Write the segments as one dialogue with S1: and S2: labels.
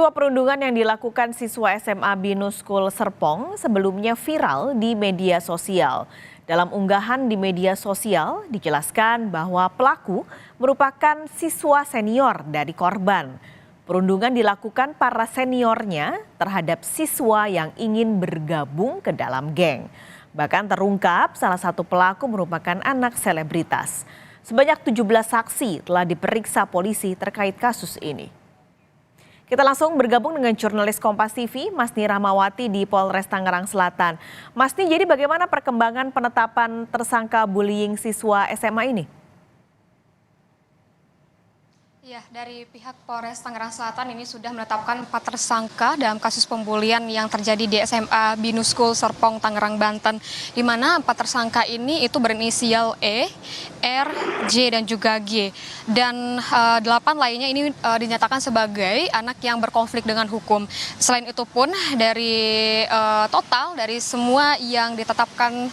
S1: Perundungan yang dilakukan siswa SMA Binus School Serpong sebelumnya viral di media sosial. Dalam unggahan di media sosial dijelaskan bahwa pelaku merupakan siswa senior dari korban. Perundungan dilakukan para seniornya terhadap siswa yang ingin bergabung ke dalam geng. Bahkan terungkap salah satu pelaku merupakan anak selebritas. Sebanyak 17 saksi telah diperiksa polisi terkait kasus ini. Kita langsung bergabung dengan jurnalis Kompas TV, Masni Rahmawati di Polres Tangerang Selatan. Masni, jadi bagaimana perkembangan penetapan tersangka bullying siswa SMA ini?
S2: Ya, dari pihak Polres Tangerang Selatan ini sudah menetapkan 4 tersangka dalam kasus pembulian yang terjadi di SMA Binus School Serpong, Tangerang, Banten. Di mana 4 tersangka ini itu berinisial E, R, J, dan juga G. Dan 8 lainnya ini dinyatakan sebagai anak yang berkonflik dengan hukum. Selain itu pun dari total dari semua yang ditetapkan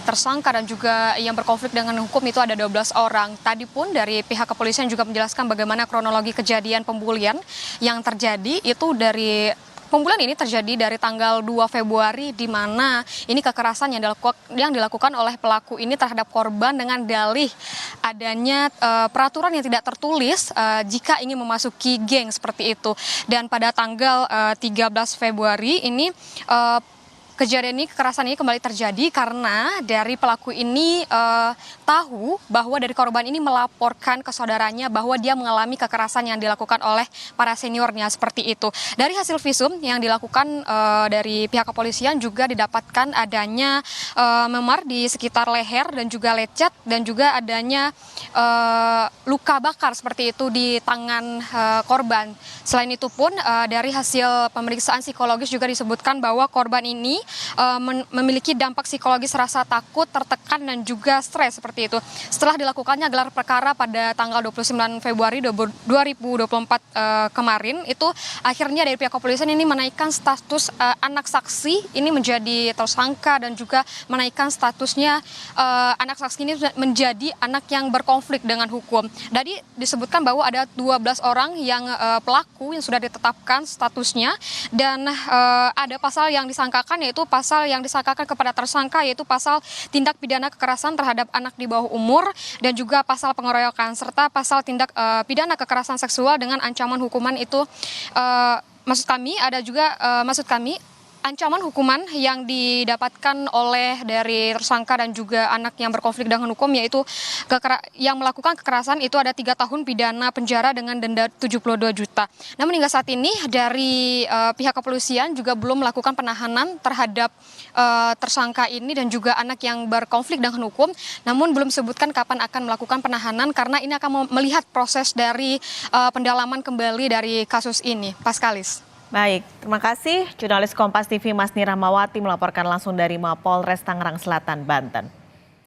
S2: tersangka dan juga yang berkonflik dengan hukum itu ada 12 orang. Tadi pun dari pihak kepolisian juga menjelaskan bagaimana kronologi kejadian pembulian yang terjadi itu dari pembulian ini terjadi dari tanggal 2 Februari di mana ini kekerasan yang dilakukan oleh pelaku ini terhadap korban dengan dalih adanya peraturan yang tidak tertulis jika ingin memasuki geng seperti itu. Dan pada tanggal 13 Februari ini kejadian ini, kekerasan ini kembali terjadi karena dari pelaku ini tahu bahwa dari korban ini melaporkan ke saudaranya bahwa dia mengalami kekerasan yang dilakukan oleh para seniornya seperti itu. Dari hasil visum yang dilakukan dari pihak kepolisian juga didapatkan adanya memar di sekitar leher dan juga lecet dan juga adanya luka bakar seperti itu di tangan korban. Selain itu pun dari hasil pemeriksaan psikologis juga disebutkan bahwa korban ini memiliki dampak psikologis rasa takut, tertekan, dan juga stres seperti itu. Setelah dilakukannya gelar perkara pada tanggal 29 Februari 2024 kemarin, itu akhirnya dari pihak kepolisian ini menaikkan status anak saksi ini menjadi tersangka dan juga menaikkan statusnya anak saksi ini menjadi anak yang berkonflik dengan hukum. Jadi disebutkan bahwa ada 12 orang yang pelaku yang sudah ditetapkan statusnya dan ada pasal yang disangkakan yaitu pasal yang disangkakan kepada tersangka yaitu pasal tindak pidana kekerasan terhadap anak di bawah umur dan juga pasal pengeroyokan serta pasal tindak pidana kekerasan seksual dengan ancaman hukuman itu maksud kami ancaman hukuman yang didapatkan oleh dari tersangka dan juga anak yang berkonflik dengan hukum yaitu yang melakukan kekerasan itu ada 3 tahun pidana penjara dengan denda 72 juta. Namun hingga saat ini dari pihak kepolisian juga belum melakukan penahanan terhadap tersangka ini dan juga anak yang berkonflik dengan hukum. Namun belum sebutkan kapan akan melakukan penahanan karena ini akan melihat proses dari pendalaman kembali dari kasus ini. Paskalis.
S1: Baik, terima kasih. Jurnalis Kompas TV Masni Rahmawati melaporkan langsung dari Mapolres Tangerang Selatan, Banten.